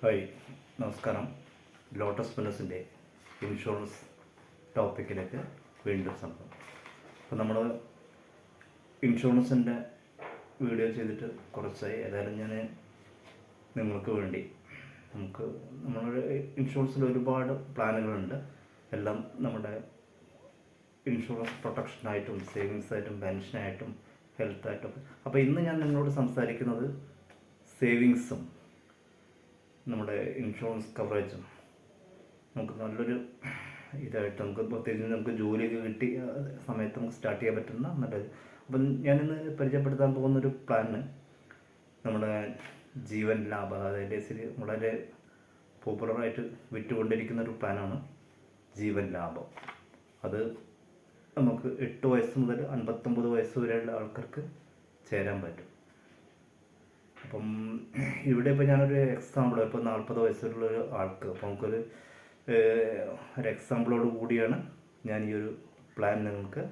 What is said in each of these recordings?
Hi, നമസ്കാരം. Lotus ഫിനസിൻ്റെ insurance ടോപ്പിക്കിലേക്ക് വീണ്ടും സംഭവം. അപ്പോൾ നമ്മൾ ഇൻഷുറൻസിൻ്റെ വീഡിയോ ചെയ്തിട്ട് കുറച്ചായി. ഏതായാലും ഞാൻ നിങ്ങൾക്ക് വേണ്ടി നമ്മളുടെ ഇൻഷുറൻസിൽ ഒരുപാട് പ്ലാനുകളുണ്ട്. എല്ലാം നമ്മുടെ ഇൻഷുറൻസ് പ്രൊട്ടക്ഷനായിട്ടും സേവിങ്സായിട്ടും പെൻഷനായിട്ടും ഹെൽത്തായിട്ടും. അപ്പോൾ ഇന്ന് ഞാൻ നിങ്ങളോട് സംസാരിക്കുന്നത് സേവിങ്സും നമ്മുടെ ഇൻഷുറൻസ് കവറേജും നമുക്ക് നല്ലൊരു ഇതായിട്ട് നമുക്ക് ജോലിയൊക്കെ കിട്ടിയ സമയത്ത് നമുക്ക് സ്റ്റാർട്ട് ചെയ്യാൻ പറ്റുന്ന നല്ലത്. അപ്പം ഞാനിന്ന് പരിചയപ്പെടുത്താൻ പോകുന്നൊരു പ്ലാന് നമ്മുടെ ജീവൻ ലാഭ, അതായത് വളരെ പോപ്പുലറായിട്ട് വിറ്റുകൊണ്ടിരിക്കുന്ന ഒരു പ്ലാനാണ് ജീവൻ ലാഭം. അത് നമുക്ക് 8 വയസ്സ് മുതൽ 59 വയസ്സ് വരെയുള്ള ആൾക്കാർക്ക് ചേരാൻ പറ്റും. അപ്പം ഇവിടെ ഇപ്പോൾ ഞാനൊരു എക്സാമ്പിൾ, ഇപ്പോൾ 40 വയസ്സുള്ള ഒരു ആൾക്ക് അപ്പോൾ നമുക്കൊരു എക്സാമ്പിളോട് കൂടിയാണ് ഞാൻ ഈ ഒരു പ്ലാൻ നിങ്ങൾക്ക്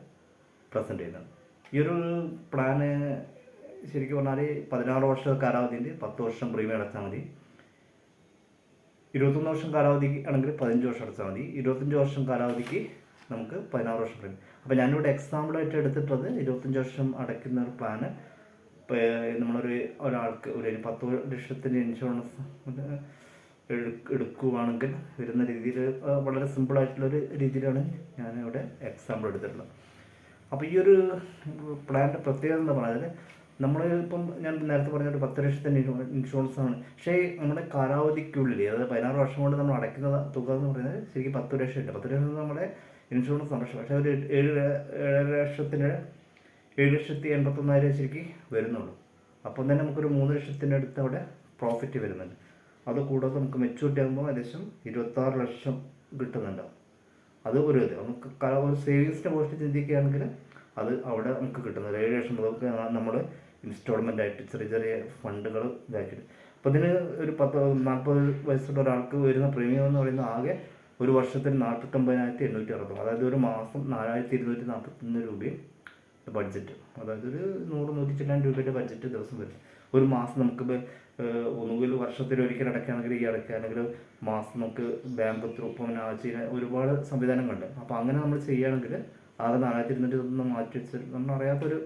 പ്രസൻറ്റ് ചെയ്യുന്നത്. ഈ ഒരു പ്ലാന് ശരിക്കും പറഞ്ഞാൽ 16 വർഷം കാലാവധിൻ്റെ 10 വർഷം പ്രീമിയം അടച്ചാൽ മതി. 21 വർഷം കാലാവധി ആണെങ്കിൽ 15 വർഷം അടച്ചാൽ മതി. 25 വർഷം കാലാവധിക്ക് നമുക്ക് 16 വർഷം പ്രീമിയം. അപ്പോൾ ഞാനിവിടെ എക്സാമ്പിളായിട്ട് എടുത്തിട്ടുള്ളത് 25 വർഷം അടയ്ക്കുന്ന ഒരു പ്ലാന്. ഇപ്പോൾ ഒരാൾക്ക് ഒരു 10 ലക്ഷത്തിൻ്റെ ഇൻഷുറൻസ് എടുക്കുകയാണെങ്കിൽ വരുന്ന രീതിയിൽ വളരെ സിമ്പിളായിട്ടുള്ളൊരു രീതിയിലാണ് ഞാനിവിടെ എക്സാമ്പിൾ എടുത്തിട്ടുള്ളത്. അപ്പോൾ ഈ ഒരു പ്ലാനിൻ്റെ പ്രത്യേകത എന്താ പറഞ്ഞാൽ, ഇപ്പം ഞാൻ നേരത്തെ പറഞ്ഞൊരു 10 ലക്ഷത്തിൻ്റെ ഇൻഷുറൻസ് ആണ്. പക്ഷേ നമ്മുടെ കാലാവധിക്കുള്ളിൽ, അതായത് 16 വർഷം കൊണ്ട് നമ്മൾ അടയ്ക്കുന്ന തുക എന്ന് പറയുന്നത് ശരിക്കും 10 ലക്ഷം ഇല്ല. 10 ലക്ഷം നമ്മുടെ ഇൻഷുറൻസ് സംരക്ഷണം. പക്ഷേ ഒരു 7,81,000 ശരിക്കും വരുന്നുള്ളൂ. അപ്പം തന്നെ നമുക്കൊരു 3 ലക്ഷത്തിൻ്റെ അടുത്ത് അവിടെ പ്രോഫിറ്റ് വരുന്നുണ്ട്. അതുകൂടാതെ നമുക്ക് മെച്യൂരിറ്റി ആകുമ്പോൾ ഏകദേശം 26 ലക്ഷം കിട്ടുന്നുണ്ടാവും. അത് ഒരു നമുക്ക് ഒരു സേവിങ്സിനെ കുറിച്ച് ചിന്തിക്കുകയാണെങ്കിൽ അത് അവിടെ നമുക്ക് കിട്ടുന്നത് 7 ലക്ഷം മുതൽ നമ്മൾ ഇൻസ്റ്റാൾമെൻ്റ് ആയിട്ട് ചെറിയ ചെറിയ ഫണ്ടുകൾ ഇതാക്കിയിട്ട്. അപ്പോൾ ഇതിന് ഒരു 40 വയസ്സുള്ള ഒരാൾക്ക് വരുന്ന പ്രീമിയം എന്ന് പറയുന്നത് ആകെ ഒരു വർഷത്തിന് 49,860, അതായത് ഒരു മാസം 4,241 രൂപയും ബഡ്ജറ്റ്. അതായത് ഒരു 100-100 രൂപയുടെ ബഡ്ജറ്റ് ദിവസം വരും. ഒരു മാസം നമുക്ക് ഒന്നുകിൽ വർഷത്തിലൊരിക്കൽ അടയ്ക്കുകയാണെങ്കിൽ ഈ അടയ്ക്കുകയാണെങ്കിൽ മാസം നമുക്ക് ബാങ്ക് ത്രൂ ആഴ്ചയിൽ ഒരുപാട് സംവിധാനങ്ങളുണ്ട്. അപ്പോൾ അങ്ങനെ നമ്മൾ ചെയ്യുകയാണെങ്കിൽ ആകെ 4,201 മാറ്റി വെച്ച് നമ്മളറിയാത്തൊരു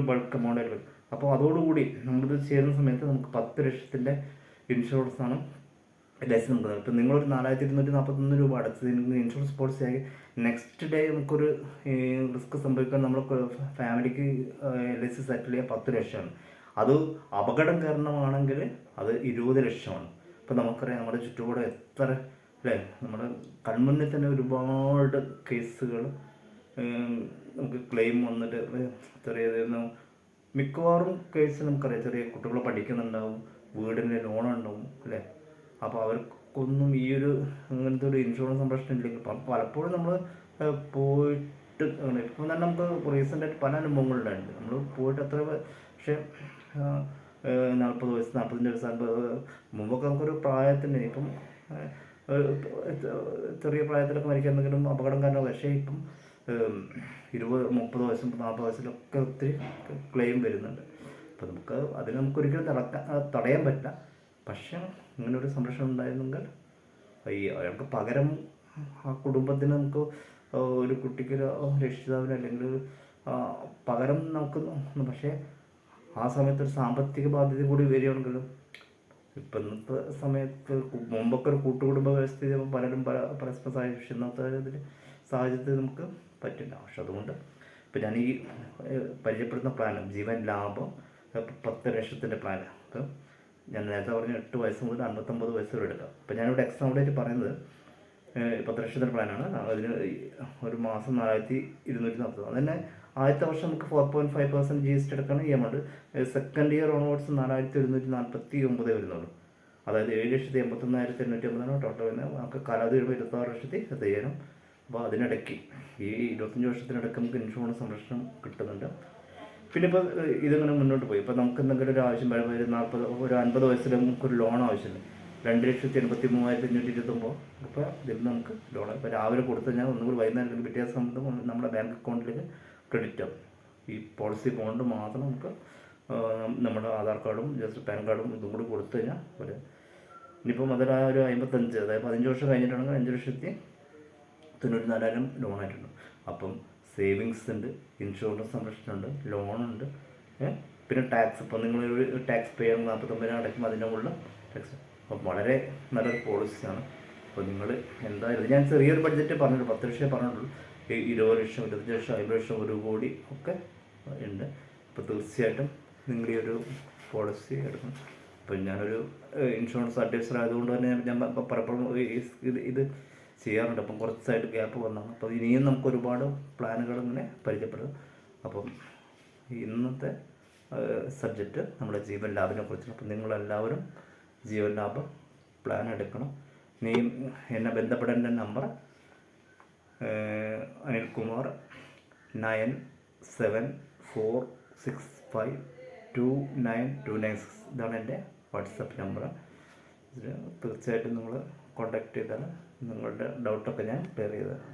ബൾക്ക് എമൗണ്ട് വരും. അപ്പോൾ അതോടുകൂടി നമ്മളിത് ചെയ്യുന്ന സമയത്ത് നമുക്ക് 10 ലക്ഷത്തിൻ്റെ ഇൻഷുറൻസാണ് ലൈസൻസ് നമുക്ക്. ഇപ്പം നിങ്ങളൊരു 4,241 രൂപ അടച്ചതിന് ഇൻഷുറൻസ് പോളിസി ആയി നെക്സ്റ്റ് ഡേ നമുക്കൊരു റിസ്ക് സംഭവിക്കാൻ നമ്മൾ ഫാമിലിക്ക് LIC സെറ്റിൽ ചെയ്യാൻ 10 ലക്ഷമാണ്. അത് അപകടം കാരണമാണെങ്കിൽ അത് 20 ലക്ഷമാണ്. ഇപ്പം നമുക്കറിയാം നമ്മുടെ ചുറ്റുപാട് എത്ര അല്ലേ, നമ്മുടെ കൺമുന്നിൽ തന്നെ ഒരുപാട് കേസുകൾ നമുക്ക് ക്ലെയിം വന്നിട്ട് മിക്കവാറും കേസ് നമുക്കറിയാം. ചെറിയ കുട്ടികൾ പഠിക്കുന്നുണ്ടാവും, വീടിൻ്റെ ലോണുണ്ടാവും അല്ലേ. അപ്പോൾ അവർക്കൊന്നും ഈ ഒരു അങ്ങനത്തെ ഒരു ഇൻഷുറൻസ് സംരക്ഷണം ഇല്ലെങ്കിൽ പലപ്പോഴും നമ്മൾ പോയിട്ട് ഇപ്പം തന്നെ നമുക്ക് റീസെൻ്റായിട്ട് പല അനുഭവങ്ങളുണ്ടായിട്ടുണ്ട്. നമ്മൾ പോയിട്ട് അത്ര, പക്ഷേ 40 വയസ്സ് 45 വയസ്സ് 50 മുമ്പൊക്കെ നമുക്കൊരു പ്രായത്തിന് ഇപ്പം ചെറിയ പ്രായത്തിലൊക്കെ മരിക്കുന്നെങ്കിലും അപകടം കാരണം. പക്ഷേ ഇപ്പം 20-30 വയസ്സും 40 വയസ്സിലൊക്കെ ഒത്തിരി ക്ലെയിം വരുന്നുണ്ട്. അപ്പോൾ നമുക്കൊരിക്കലും തടയാൻ പറ്റില്ല. പക്ഷേ ഇങ്ങനെ ഒരു സംരക്ഷണം ഉണ്ടായിരുന്നെങ്കിൽ അയാൾക്ക് പകരം ആ കുടുംബത്തിന് നമുക്ക് ഒരു കുട്ടിക്ക് രക്ഷിതാവിന് അല്ലെങ്കിൽ പകരം നമുക്ക്. പക്ഷേ ആ സമയത്ത് ഒരു സാമ്പത്തിക ബാധ്യത കൂടി വരികയാണെങ്കിലും ഇപ്പം ഇന്നത്തെ സമയത്ത് മുമ്പൊക്കെ ഒരു കൂട്ടുകുടുംബ വ്യവസ്ഥ പലരും പരസ്പര സഹായിക്കുന്നതിൽ സാഹചര്യത്തിൽ നമുക്ക് പറ്റില്ല. പക്ഷെ അതുകൊണ്ട് ഇപ്പം ഞാൻ ഈ പരിചയപ്പെടുന്ന പ്ലാന് ജീവൻ ലാഭം 10 ലക്ഷത്തിൻ്റെ പ്ലാന്. അപ്പം ഞാൻ നേരത്തെ പറഞ്ഞ 8 വയസ്സ് മുതൽ 59 വയസ്സ് വരെ എടുക്കാം. അപ്പോൾ ഞാനിവിടെ എക്സാമ്പിളായിട്ട് പറയുന്നത് 10 ലക്ഷത്തിൻ്റെ പ്ലാനാണ്. അതിന് ഒരു മാസം 4,240. അതുതന്നെ ആദ്യത്തെ വർഷം നമുക്ക് 4.5% GST എടുക്കണം. ഈ എമൗണ്ട് സെക്കൻഡ് ഇയർ ഓൺവേർഡ്സ് 4,149 വരുന്നുള്ളൂ. അതായത് 7,81,850 ടോട്ടൽ വരുന്നത്. നമുക്ക് കാലാവധി വരുമ്പോൾ 26,80,000. അപ്പോൾ അതിനിടയ്ക്ക് ഈ 25 വർഷത്തിനിടയ്ക്ക് നമുക്ക് ഇൻഷുറൻസ് സംരക്ഷണം കിട്ടുന്നുണ്ട്. പിന്നെ ഇപ്പോൾ ഇതിങ്ങനെ മുന്നോട്ട് പോയി. ഇപ്പോൾ നമുക്ക് എന്തെങ്കിലും ഒരു ആവശ്യം വരുമ്പോൾ ഒരു 50 വയസ്സിൽ നമുക്കൊരു ലോൺ ആവശ്യമുണ്ട്. 2,83,529. ഇപ്പോൾ ഇതിൽ നമുക്ക് ലോൺ ഇപ്പോൾ രാവിലെ കൊടുത്തു കഴിഞ്ഞാൽ ഒന്നുകൂടി വൈകുന്നേരം വ്യത്യാസം നമ്മുടെ ബാങ്ക് അക്കൗണ്ടിലേക്ക് ക്രെഡിറ്റ് ആവും. ഈ പോളിസി ബോണ്ട് മാത്രം നമുക്ക് നമ്മുടെ ആധാർ കാർഡും ജസ്റ്റ് പാൻ കാർഡും ഇതും കൂടി കൊടുത്തു കഴിഞ്ഞാൽ ഒരു ഇനിയിപ്പം അതിൽ ആ ഒരു 55, അതായത് 15 വർഷം കഴിഞ്ഞിട്ടാണെങ്കിൽ 5,94,000 ലോണായിട്ടുണ്ട്. അപ്പം സേവിങ്സ് ഉണ്ട്, ഇൻഷുറൻസ് സംരക്ഷണമുണ്ട്, ലോണുണ്ട്, പിന്നെ ടാക്സ്. ഇപ്പോൾ നിങ്ങളൊരു ടാക്സ് പേ ചെയ്യണം 49 അടയ്ക്കും, അതിൻ്റെ മുകളിൽ ടാക്സ്. അപ്പം വളരെ നല്ലൊരു പോളിസിയാണ്. അപ്പോൾ നിങ്ങൾ എന്തായാലും ഞാൻ ചെറിയൊരു ബഡ്ജറ്റ് പറഞ്ഞുള്ളൂ, 10 ലക്ഷം പറഞ്ഞിട്ടുള്ളൂ. 20 ലക്ഷം, 25 ലക്ഷം, 50 ലക്ഷം, 1 കോടി ഒക്കെ ഉണ്ട്. അപ്പോൾ തീർച്ചയായിട്ടും നിങ്ങൾ ഈ ഒരു പോളിസി എടുക്കണം. അപ്പോൾ ഞാനൊരു ഇൻഷുറൻസ് അഡ്വൈസർ ആയതുകൊണ്ട് തന്നെ ഞാൻ പലപ്പോഴും ഇത് ചെയ്യാറുണ്ട്. അപ്പം കുറച്ചായിട്ട് ഗ്യാപ്പ് വന്നതാണ്. അപ്പോൾ ഇനിയും നമുക്ക് ഒരുപാട് പ്ലാനുകൾ ഇങ്ങനെ പരിചയപ്പെടും. അപ്പം ഇന്നത്തെ സബ്ജക്റ്റ് നമ്മുടെ ജീവൻ ലാഭിനെ കുറിച്ചാണ്. അപ്പം നിങ്ങളെല്ലാവരും ജീവൻ ലാഭം പ്ലാൻ എടുക്കണം. ഇനിയും എന്നെ ബന്ധപ്പെടേണ്ട നമ്പർ അനിൽകുമാർ 9746529296. ഇതാണ് എൻ്റെ വാട്സപ്പ് നമ്പർ. തീർച്ചയായിട്ടും നിങ്ങൾ കോൺടാക്ട് ചെയ്താൽ നിങ്ങളുടെ ഡൗട്ടൊക്കെ ഞാൻ ക്ലിയർ ചെയ്ത് തരാം.